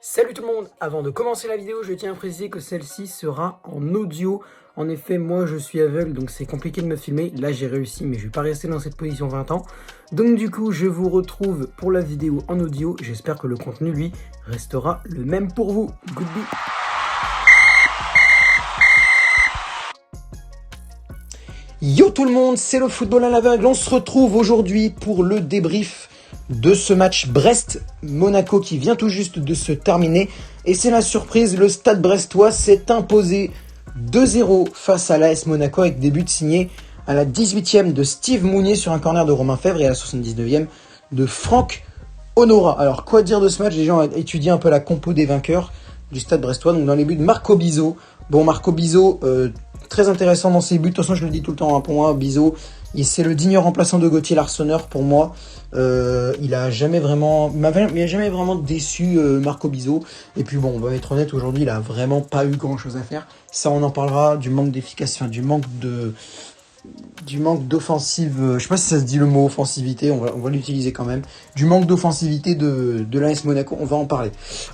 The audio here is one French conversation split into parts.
Salut tout le monde! Avant de commencer la vidéo, je tiens à préciser que celle-ci sera en audio. En effet, moi je suis aveugle, donc c'est compliqué de me filmer. Là j'ai réussi, mais je vais pas rester dans cette position 20 ans. Donc du coup, je vous retrouve pour la vidéo en audio. J'espère que le contenu, lui, restera le même pour vous. Goodbye! Yo tout le monde, c'est le football à l'aveugle. On se retrouve aujourd'hui pour le débrief de ce match Brest-Monaco qui vient tout juste de se terminer. Et c'est la surprise, le Stade brestois s'est imposé 2-0 face à l'AS Monaco avec des buts signés à la 18e de Steve Mounier sur un corner de Romain Fèvre et à la 79e de Franck Honora. Alors quoi dire de ce match? Les gens ont étudié un peu la compo des vainqueurs du Stade brestois. Donc dans les buts, Marco Bizot. Bon, Marco Bizot, très intéressant dans ses buts. De toute façon, je le dis tout le temps, hein, pour moi, Bizot, c'est le digne remplaçant de Gauthier Larsonneur pour moi. Il a jamais vraiment déçu Marco Bizot. Et puis bon, on va être honnête, aujourd'hui, il a vraiment pas eu grand chose à faire. Ça, on en parlera du manque d'efficacité, enfin, du manque d'offensive. Je sais pas si ça se dit le mot offensivité, on va l'utiliser quand même. Du manque d'offensivité de l'AS Monaco, on va en parler.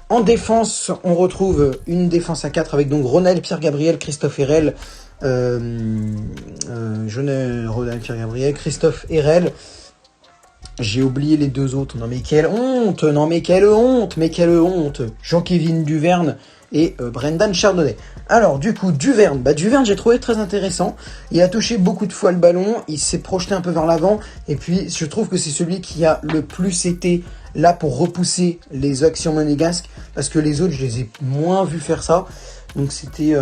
En défense, on retrouve une défense à 4 avec donc Ronald, Pierre-Gabriel, Christophe Herel. Ronald, Pierre-Gabriel, Christophe Herel. J'ai oublié les deux autres. Non mais quelle honte! Non mais quelle honte! Mais quelle honte! Jean-Kévin Duverne et Brendan Chardonnay. Alors du coup, Duverne, j'ai trouvé très intéressant. Il a touché beaucoup de fois le ballon, il s'est projeté un peu vers l'avant, et puis je trouve que c'est celui qui a le plus été là pour repousser les actions monégasques, parce que les autres, je les ai moins vus faire ça. Donc c'était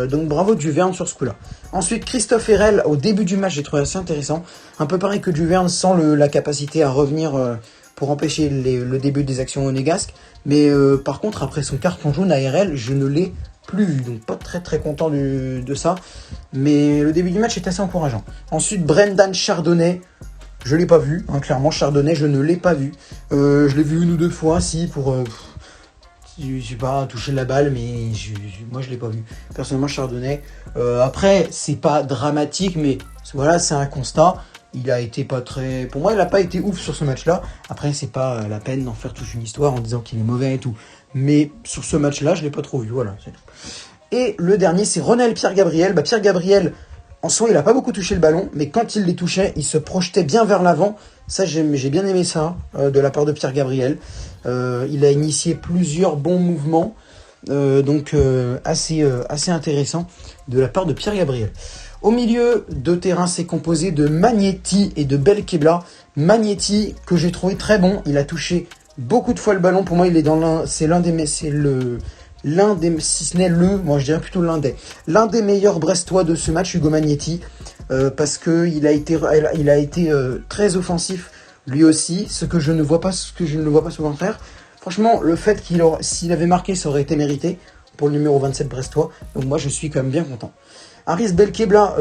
donc bravo Duverne sur ce coup-là. Ensuite, Christophe Herel, au début du match, j'ai trouvé assez intéressant. Un peu pareil que Duverne, sans la capacité à revenir pour empêcher le début des actions monégasques. Mais par contre, après son carton jaune à Herel, je ne l'ai plus vu. Donc pas très très content de ça. Mais le début du match est assez encourageant. Ensuite, Brendan Chardonnay, je ne l'ai pas vu. Hein, clairement, Chardonnay, je ne l'ai pas vu. Je l'ai vu une ou deux fois, si, pour... je sais pas, toucher la balle, mais moi je l'ai pas vu. Personnellement, Chardonnay. Après, c'est pas dramatique, mais voilà, c'est un constat. Il a été pas très... Pour moi, il a pas été ouf sur ce match-là. Après, c'est pas la peine d'en faire toute une histoire en disant qu'il est mauvais et tout. Mais sur ce match-là, je l'ai pas trop vu. Voilà, c'est tout. Et le dernier, c'est Ronald Pierre-Gabriel. Pierre-Gabriel, en soi, il a pas beaucoup touché le ballon, mais quand il les touchait, il se projetait bien vers l'avant. Ça, j'ai bien aimé ça de la part de Pierre-Gabriel. Il a initié plusieurs bons mouvements, donc assez intéressant de la part de Pierre-Gabriel. Au milieu de terrain, c'est composé de Magnetti et de Belkebla. Magnetti, que j'ai trouvé très bon, il a touché beaucoup de fois le ballon. Pour moi, il est dans si ce n'est moi je dirais plutôt l'un des meilleurs Brestois de ce match, Hugo Magnetti, parce que il a été très offensif lui aussi, ce que je ne vois pas souvent faire. Franchement, le fait s'il avait marqué, ça aurait été mérité pour le numéro 27 brestois. Donc moi, je suis quand même bien content. Aris Belkebla,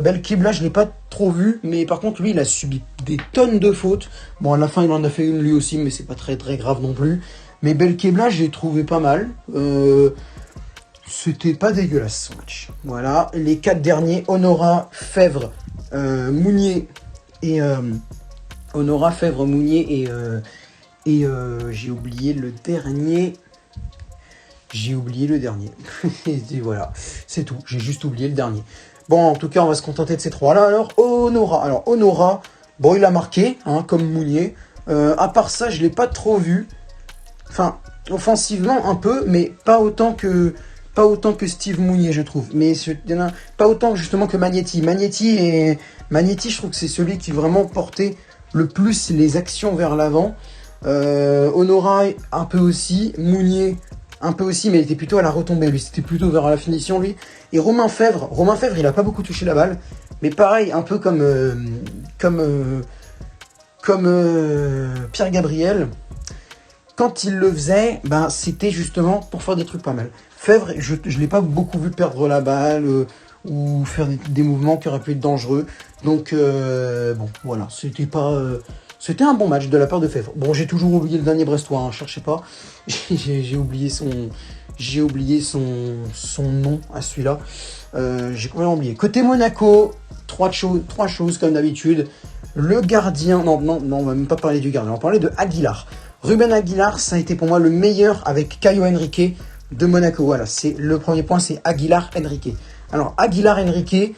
je l'ai pas trop vu, mais par contre, lui, il a subi des tonnes de fautes. Bon, à la fin, il en a fait une lui aussi, mais c'est pas très très grave non plus. Mais Belkebla, j'ai trouvé pas mal. C'était pas dégueulasse ce match. Voilà, les 4 derniers, Honora, Fèvre, Mounier et... j'ai oublié le dernier. Et voilà, c'est tout. J'ai juste oublié le dernier. Bon, en tout cas, on va se contenter de ces trois-là. Alors, Honora, bon, il a marqué, hein, comme Mounier. À part ça, je l'ai pas trop vu. Enfin, offensivement, un peu, mais pas autant que Steve Mounier, je trouve. Mais pas autant, justement, que Magnetti. Magnetti, je trouve que c'est celui qui vraiment portait le plus les actions vers l'avant. Honora, un peu aussi. Mounier, un peu aussi, mais il était plutôt à la retombée. Lui, c'était plutôt vers la finition, lui. Et Romain Fèvre, il a pas beaucoup touché la balle. Mais pareil, un peu comme Pierre-Gabriel. Quand il le faisait, c'était justement pour faire des trucs pas mal. Fèvre, je l'ai pas beaucoup vu perdre la balle ou faire des mouvements qui auraient pu être dangereux. Donc, bon, voilà, c'était un bon match de la part de Fèvre. Bon, j'ai toujours oublié le dernier Brestois, hein, cherchez pas. J'ai oublié son nom à celui-là. J'ai complètement oublié. Côté Monaco, trois choses comme d'habitude. Le gardien, non, on va même pas parler du gardien, on va parler de Aguilar. Ruben Aguilar, ça a été pour moi le meilleur avec Caio Henrique de Monaco. Voilà, c'est le premier point, c'est Aguilar Henrique. Alors, Aguilar Henrique,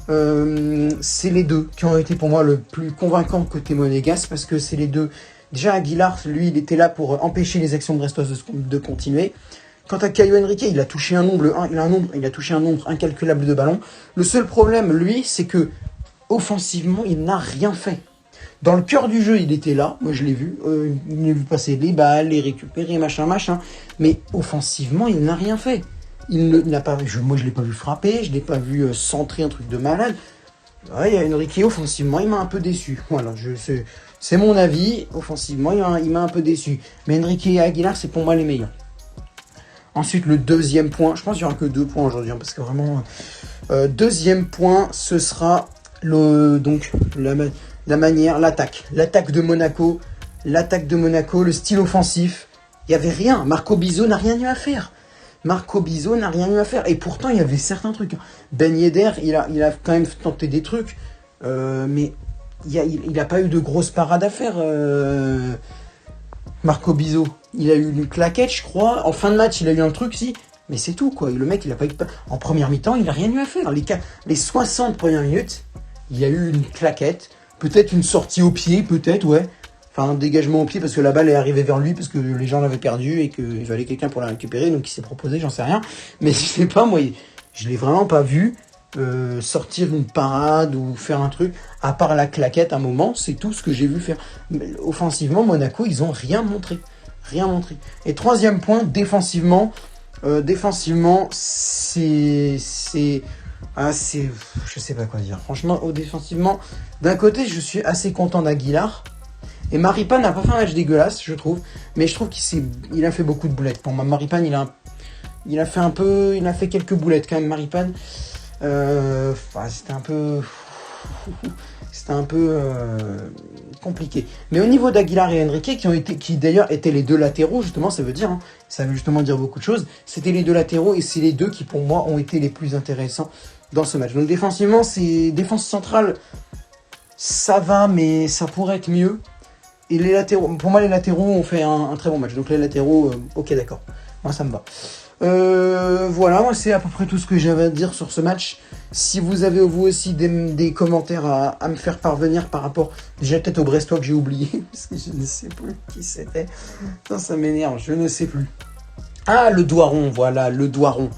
c'est les deux qui ont été pour moi le plus convaincant côté monégasque, parce que c'est les deux. Déjà, Aguilar, lui, il était là pour empêcher les actions brestoises de continuer. Quant à Caio Henrique, il a touché il a touché un nombre incalculable de ballons. Le seul problème, lui, c'est que offensivement, il n'a rien fait. Dans le cœur du jeu, il était là. Moi, je l'ai vu. Il a vu passer les balles, les récupérer, machin. Mais offensivement, il n'a rien fait. N'a pas. Moi, je l'ai pas vu frapper. Je l'ai pas vu centrer un truc de malade. Ouais, il y a Henrique, offensivement, il m'a un peu déçu. Voilà, c'est mon avis. Offensivement, il m'a un peu déçu. Mais Henrique et Aguilar, c'est pour moi les meilleurs. Ensuite, le deuxième point, je pense qu'il n'y aura que 2 points aujourd'hui, parce que vraiment, deuxième point, ce sera donc la manière, l'attaque de Monaco, le style offensif. Il n'y avait rien. Marco Bizot n'a rien eu à faire. Et pourtant, il y avait certains trucs. Ben Yedder, il a quand même tenté des trucs, mais il n'a pas eu de grosses parades à faire. Marco Bizot, il a eu une claquette, je crois. En fin de match, il a eu un truc, si. Mais c'est tout, quoi. Le mec, il a pas eu... En première mi-temps, il n'a rien eu à faire. Les 60 premières minutes, il y a eu une claquette. Peut-être une sortie au pied, peut-être, ouais. Enfin, un dégagement au pied, parce que la balle est arrivée vers lui, parce que les gens l'avaient perdu et qu'il fallait quelqu'un pour la récupérer. Donc, il s'est proposé, j'en sais rien. Mais je sais pas, moi, je l'ai vraiment pas vu sortir une parade ou faire un truc, à part la claquette à un moment, c'est tout ce que j'ai vu faire. Mais, offensivement, Monaco, ils ont rien montré. Et troisième point, défensivement, c'est je sais pas quoi dire. Franchement, défensivement, d'un côté, je suis assez content d'Aguilar. Et Maripane n'a pas fait un match dégueulasse, je trouve. Mais je trouve qu'il a fait beaucoup de boulettes. Pour moi, Maripane, il a fait quelques boulettes quand même, Maripane. C'était un peu compliqué. Mais au niveau d'Aguilar et Henrique, qui d'ailleurs étaient les deux latéraux, justement, ça veut justement dire beaucoup de choses. C'était les deux latéraux et c'est les deux qui, pour moi, ont été les plus intéressants dans ce match. Donc défensivement, c'est défense centrale, ça va, mais ça pourrait être mieux. Et les latéraux, pour moi, les latéraux ont fait un très bon match. Donc les latéraux, ok, d'accord. Moi, ça me va. Voilà, moi c'est à peu près tout ce que j'avais à dire sur ce match. Si vous avez vous aussi des commentaires à me faire parvenir par rapport déjà peut-être au Brestois que j'ai oublié, parce que je ne sais plus qui c'était. Ça m'énerve, je ne sais plus. Ah, le Doiron, voilà, le Doiron.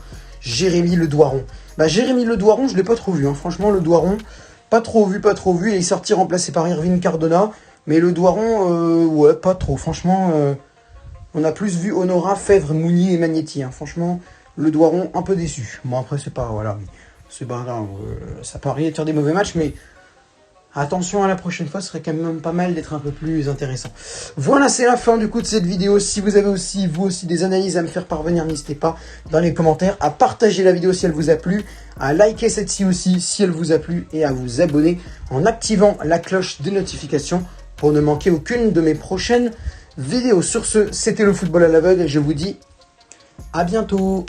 Jérémy Le Doiron. Jérémy Le Doiron, je l'ai pas trop vu, hein. Franchement, le Doiron, pas trop vu. Il est sorti remplacé par Irvine Cardona, mais le Doiron, ouais, pas trop. Franchement, on a plus vu Honora, Fèvre, Mounier et Magnetti. Hein. Franchement, le Doiron, un peu déçu. Bon, après, c'est pas grave. Ça peut arriver de faire des mauvais matchs, mais attention à la prochaine fois, ce serait quand même pas mal d'être un peu plus intéressant. Voilà, c'est la fin du coup de cette vidéo. Si vous avez aussi, vous aussi, des analyses à me faire parvenir, n'hésitez pas dans les commentaires à partager la vidéo si elle vous a plu, à liker celle-ci aussi si elle vous a plu et à vous abonner en activant la cloche des notifications pour ne manquer aucune de mes prochaines vidéos. Sur ce, c'était le football à l'aveugle et je vous dis à bientôt.